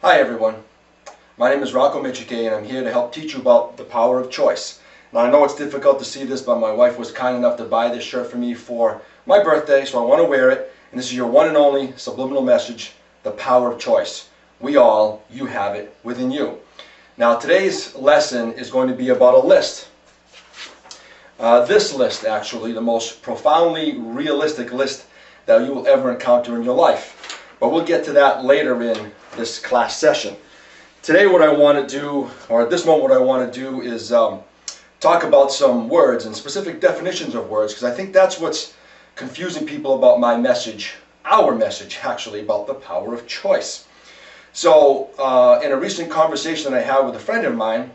Hi everyone, my name is Rocco Michike and I'm here to help teach you about the power of choice. Now I know it's difficult to see this, but my wife was kind enough to buy this shirt for me for my birthday, so I want to wear it. And this is your one and only subliminal message, the power of choice. You have it within you. Now today's lesson is going to be about a list. This list, actually, the most profoundly realistic list that you will ever encounter in your life. But we'll get to that later in this class session. Today what I want to do, or at this moment what I want to do, is talk about some words and specific definitions of words, because I think that's what's confusing people about my message, our message actually, about the power of choice. So in a recent conversation that I had with a friend of mine,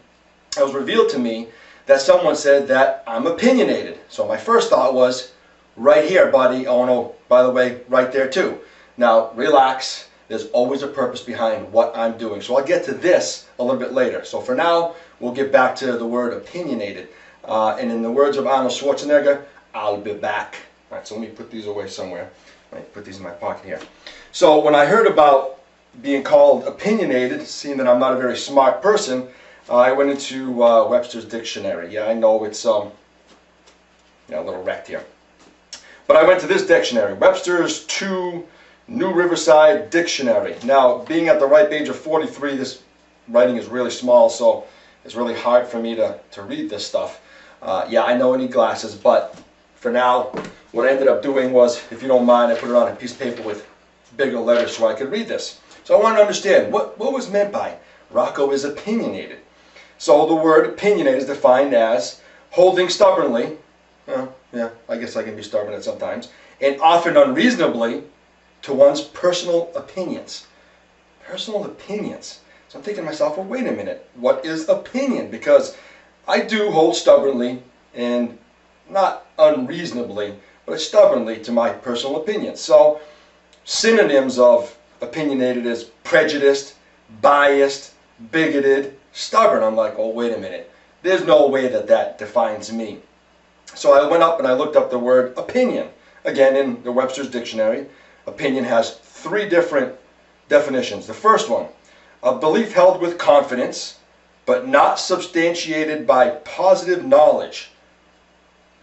it was revealed to me that someone said that I'm opinionated. So my first thought was, right here buddy, oh no, by the way, right there too. Now relax. There's always a purpose behind what I'm doing. So I'll get to this a little bit later. So for now, we'll get back to the word opinionated. And in the words of Arnold Schwarzenegger, I'll be back. All right, so let me put these away somewhere. Let me put these in my pocket here. So when I heard about being called opinionated, seeing that I'm not a very smart person, I went into Webster's dictionary. Yeah, I know it's a little wrecked here. But I went to this dictionary, Webster's New Riverside Dictionary. Now, being at the ripe age of 43, this writing is really small, so it's really hard for me to read this stuff. Yeah, I know I need glasses, but for now, what I ended up doing was, if you don't mind, I put it on a piece of paper with bigger letters so I could read this. So I wanted to understand what was meant by Rocco is opinionated. So the word opinionated is defined as holding stubbornly, yeah, I guess I can be stubborn at sometimes, and often unreasonably, to one's personal opinions. Personal opinions. So I'm thinking to myself, well, wait a minute. What is opinion? Because I do hold stubbornly, and not unreasonably, but stubbornly to my personal opinions. So synonyms of opinionated is prejudiced, biased, bigoted, stubborn. I'm like, oh, wait a minute. There's no way that defines me. So I went up and I looked up the word opinion. Again, in the Webster's dictionary. Opinion has three different definitions. The first one, a belief held with confidence, but not substantiated by positive knowledge.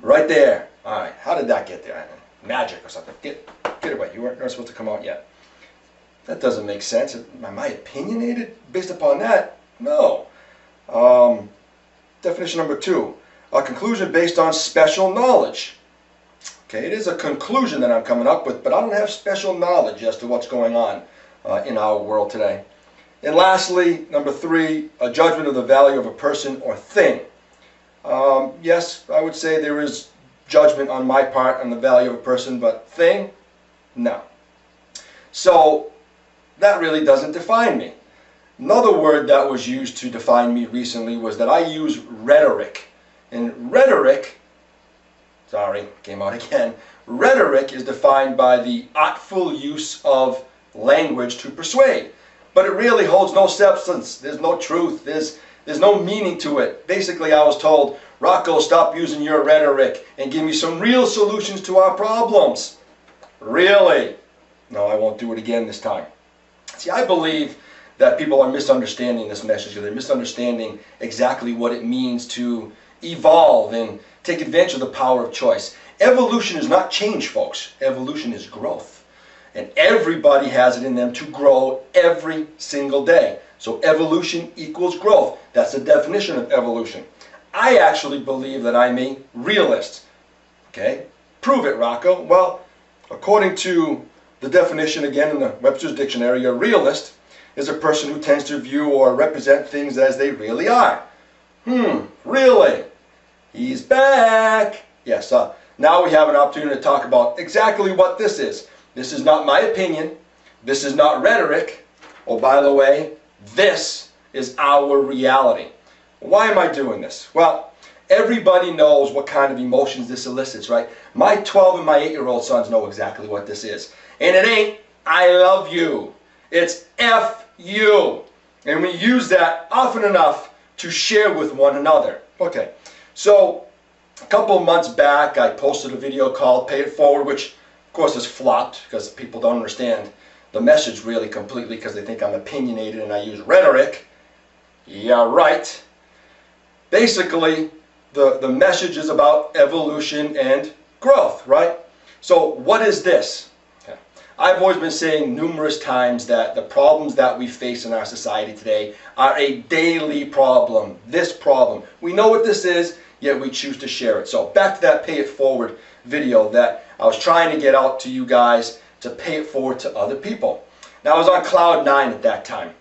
Right there. All right, how did that get there? Magic or something. Get away. You weren't supposed to come out yet. That doesn't make sense. Am I opinionated based upon that? No. Definition number two, a conclusion based on special knowledge. Okay, it is a conclusion that I'm coming up with, but I don't have special knowledge as to what's going on in our world today. And lastly, number three, a judgment of the value of a person or thing. Yes, I would say there is judgment on my part on the value of a person, but thing, no. So that really doesn't define me. Another word that was used to define me recently was that I use rhetoric. And rhetoric, sorry, came out again. Rhetoric is defined by the artful use of language to persuade. But it really holds no substance. There's no truth. There's no meaning to it. Basically, I was told, Rocco, stop using your rhetoric and give me some real solutions to our problems. Really? No, I won't do it again this time. See, I believe that people are misunderstanding this message. They're misunderstanding exactly what it means to evolve and take advantage of the power of choice. Evolution is not change, folks. Evolution is growth. And everybody has it in them to grow every single day. So evolution equals growth. That's the definition of evolution. I actually believe that I'm a realist. Okay? Prove it, Rocco. Well, according to the definition again in the Webster's dictionary, a realist is a person who tends to view or represent things as they really are. Really? He's back. Yes, now we have an opportunity to talk about exactly what this is. This is not my opinion. This is not rhetoric. Oh, by the way, this is our reality. Why am I doing this? Well, everybody knows what kind of emotions this elicits, right? My 12 and my 8-year-old sons know exactly what this is. And it ain't, I love you. It's F you. And we use that often enough to share with one another. Okay, so a couple of months back I posted a video called Pay It Forward, which of course has flopped because people don't understand the message really completely because they think I'm opinionated and I use rhetoric. Yeah, right. Basically, the message is about evolution and growth, right? So what is this? Okay. I've always been saying numerous times that the problems that we face in our society today are a daily problem. This problem. We know what this is, yet we choose to share it. So back to that Pay It Forward video that I was trying to get out to you guys to pay it forward to other people. Now I was on cloud 9 at that time.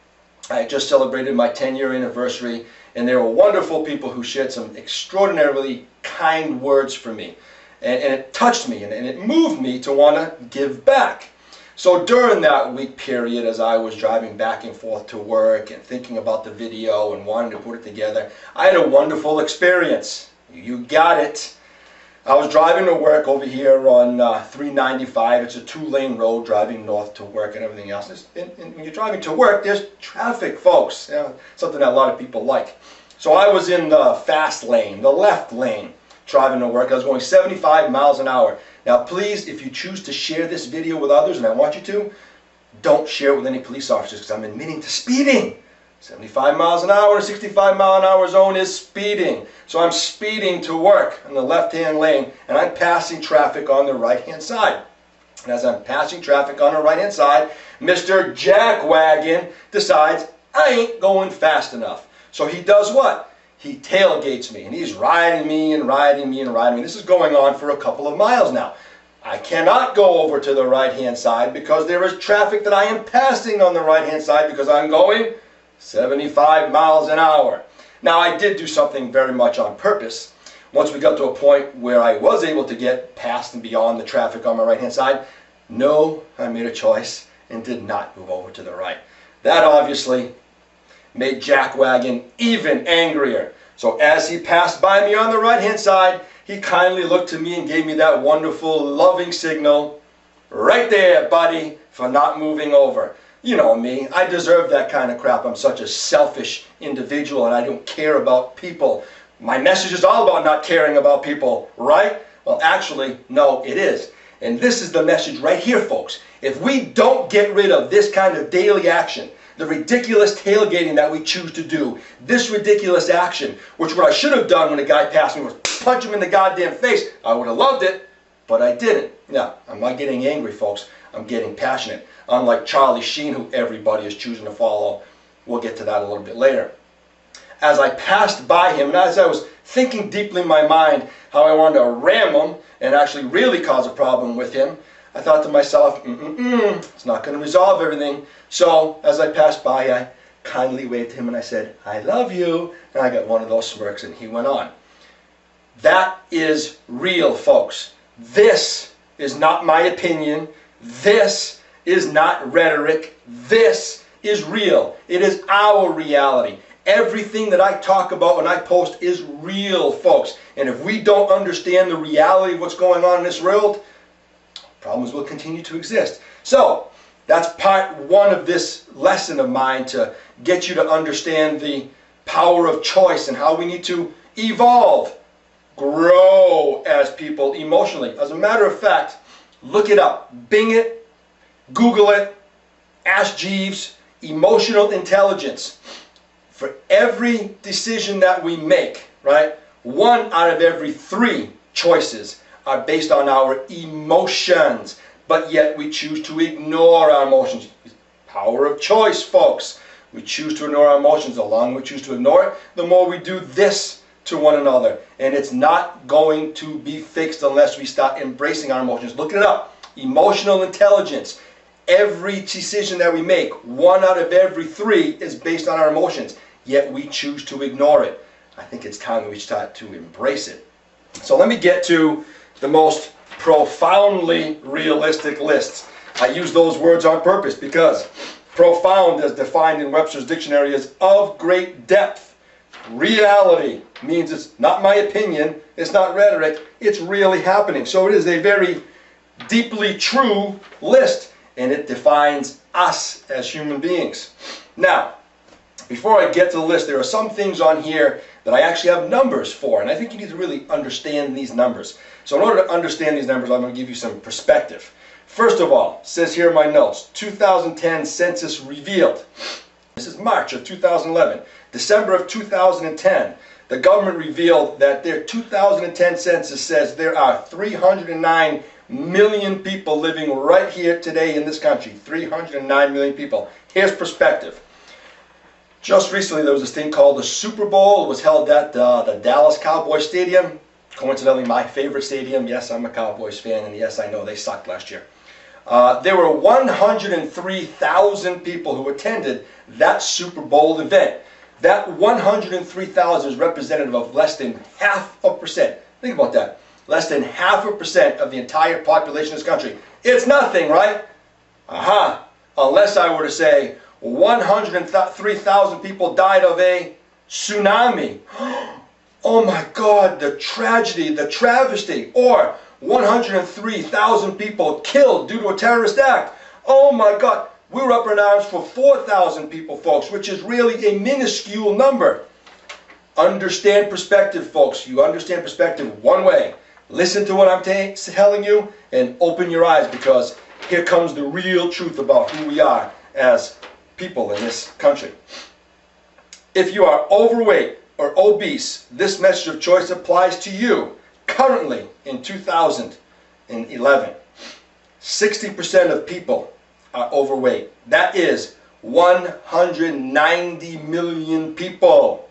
I had just celebrated my 10-year anniversary, and there were wonderful people who shared some extraordinarily kind words for me. And it touched me, and it moved me to want to give back. So during that week period, as I was driving back and forth to work and thinking about the video and wanting to put it together, I had a wonderful experience. You got it. I was driving to work over here on 395. It's a 2-lane road driving north to work and everything else. And when you're driving to work, there's traffic, folks. You know, something that a lot of people like. So I was in the fast lane, the left lane, driving to work. I was going 75 miles an hour. Now please, if you choose to share this video with others, and I want you to, don't share it with any police officers because I'm admitting to speeding. 75 miles an hour, 65 mile an hour zone is speeding. So I'm speeding to work in the left-hand lane, and I'm passing traffic on the right-hand side. And as I'm passing traffic on the right-hand side, Mr. Jackwagon decides I ain't going fast enough. So he does what? He tailgates me, and he's riding me and riding me and riding me. This is going on for a couple of miles now. I cannot go over to the right-hand side because there is traffic that I am passing on the right-hand side because I'm going 75 miles an hour. Now I did do something very much on purpose. Once we got to a point where I was able to get past and beyond the traffic on my right hand side, no, I made a choice and did not move over to the right. That obviously made Jackwagon even angrier. So as he passed by me on the right hand side, he kindly looked to me and gave me that wonderful loving signal, right there buddy, for not moving over. You know me, I deserve that kind of crap. I'm such a selfish individual and I don't care about people. My message is all about not caring about people, right? Well, actually, no, it is. And this is the message right here, folks. If we don't get rid of this kind of daily action, the ridiculous tailgating that we choose to do, this ridiculous action, which what I should have done when a guy passed me was punch him in the goddamn face. I would have loved it, but I didn't. Now, I'm not getting angry, folks. I'm getting passionate. Unlike Charlie Sheen, who everybody is choosing to follow. We'll get to that a little bit later. As I passed by him, and as I was thinking deeply in my mind how I wanted to ram him and actually really cause a problem with him, I thought to myself, it's not going to resolve everything. So as I passed by, I kindly waved to him and I said, I love you. And I got one of those smirks and he went on. That is real, folks. This is not my opinion. This is not rhetoric. This is real. It is our reality. Everything that I talk about when I post is real, folks. And if we don't understand the reality of what's going on in this world, problems will continue to exist. So, that's part one of this lesson of mine, to get you to understand the power of choice and how we need to evolve, grow as people emotionally. As a matter of fact, look it up. Bing it. Google it, ask Jeeves, emotional intelligence. For every decision that we make, right, 1 out of every 3 choices are based on our emotions, but yet we choose to ignore our emotions. Power of choice, folks. We choose to ignore our emotions. The longer we choose to ignore it, the more we do this to one another. And it's not going to be fixed unless we start embracing our emotions. Look it up. Emotional intelligence. Every decision that we make, 1 out of every 3 is based on our emotions, yet we choose to ignore it. I think it's time that we start to embrace it. So let me get to the most profoundly realistic list. I use those words on purpose because profound, as defined in Webster's dictionary, is of great depth. Reality means it's not my opinion, it's not rhetoric, it's really happening. So it is a very deeply true list. And it defines us as human beings. Now, before I get to the list, there are some things on here that I actually have numbers for, and I think you need to really understand these numbers. So in order to understand these numbers, I'm going to give you some perspective. First of all, it says here in my notes, 2010 census revealed. This is March of 2011. December of 2010, the government revealed that their 2010 census says there are 309 million people living right here today in this country. 309 million people. Here's perspective. Just recently there was this thing called the Super Bowl. It was held at the Dallas Cowboys Stadium. Coincidentally my favorite stadium. Yes, I'm a Cowboys fan, and yes, I know they sucked last year. There were 103,000 people who attended that Super Bowl event. That 103,000 is representative of less than 0.5%. Think about that. Less than 0.5% of the entire population of this country. It's nothing, right? Aha. Unless I were to say 103,000 people died of a tsunami. Oh my God, the tragedy, the travesty. Or 103,000 people killed due to a terrorist act. Oh my God. We were up in arms for 4,000 people, folks, which is really a minuscule number. Understand perspective, folks. You understand perspective one way. Listen to what I'm telling you and open your eyes, because here comes the real truth about who we are as people in this country. If you are overweight or obese, this message of choice applies to you currently in 2011. 60% of people are overweight. That is 190 million people.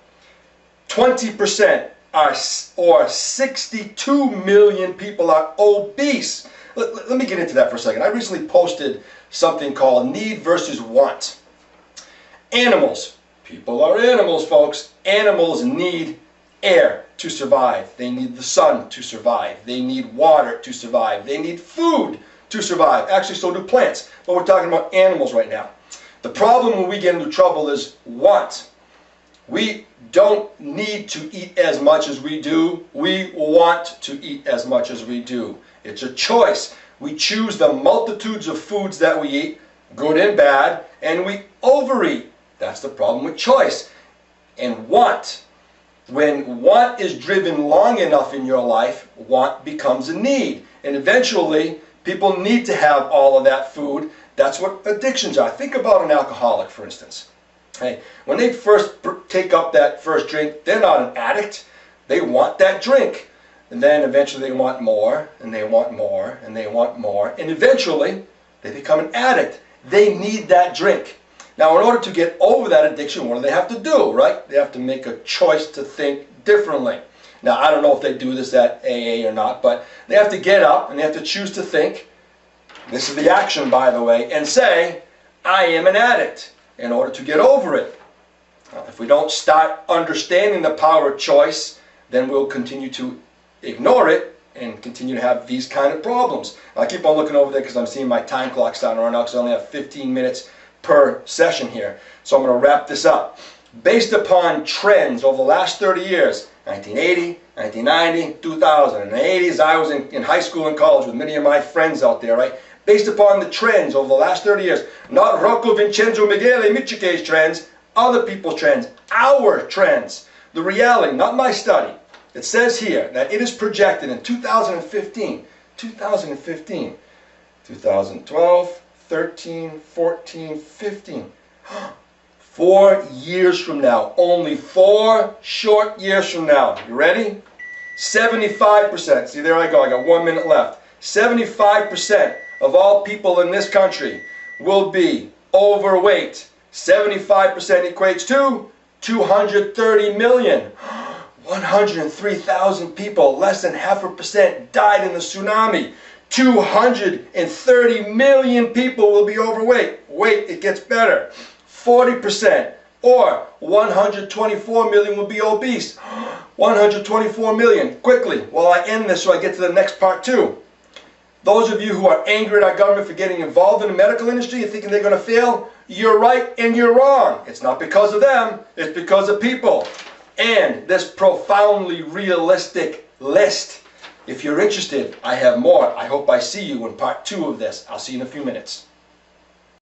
20% are, or 62 million people are obese. Let me get into that for a second. I recently posted something called need versus want. Animals. People are animals, folks. Animals need air to survive. They need the sun to survive. They need water to survive. They need food to survive. Actually, so do plants. But we're talking about animals right now. The problem when we get into trouble is want. We don't need to eat as much as we do. We want to eat as much as we do. It's a choice. We choose the multitudes of foods that we eat, good and bad, and we overeat. That's the problem with choice. And want. When want is driven long enough in your life, want becomes a need. And eventually, people need to have all of that food. That's what addictions are. Think about an alcoholic, for instance. Hey, when they first take up that first drink, they're not an addict. They want that drink. And then eventually they want more, and they want more, and they want more. And eventually, they become an addict. They need that drink. Now, in order to get over that addiction, what do they have to do, right? They have to make a choice to think differently. Now, I don't know if they do this at AA or not, but they have to get up and they have to choose to think. This is the action, by the way, and say, I am an addict, in order to get over it. Now, if we don't start understanding the power of choice, then we'll continue to ignore it and continue to have these kind of problems. I keep on looking over there because I'm seeing my time clock starting to run out, because I only have 15 minutes per session here. So I'm going to wrap this up. Based upon trends over the last 30 years, 1980, 1990, 2000. In the 80s, I was in high school and college with many of my friends out there, right? Based upon the trends over the last 30 years, not Rocco Vincenzo Michele Michike's trends, other people's trends, our trends, the reality, not my study. It says here that it is projected in 2015, 2012, 13, 14, 15. 4 years from now, only 4 short years from now, you ready? 75%, see there I go, I got 1 minute left. 75% of all people in this country will be overweight. 75% equates to 230 million. 103,000 people, less than 0.5%, died in the tsunami. 230 million people will be overweight. Wait, it gets better. 40%, or 124 million will be obese. 124 million. Quickly, while I end this so I get to the next part too. Those of you who are angry at our government for getting involved in the medical industry and thinking they're going to fail, you're right and you're wrong. It's not because of them, it's because of people. And this profoundly realistic list. If you're interested, I have more. I hope I see you in part 2 of this. I'll see you in a few minutes.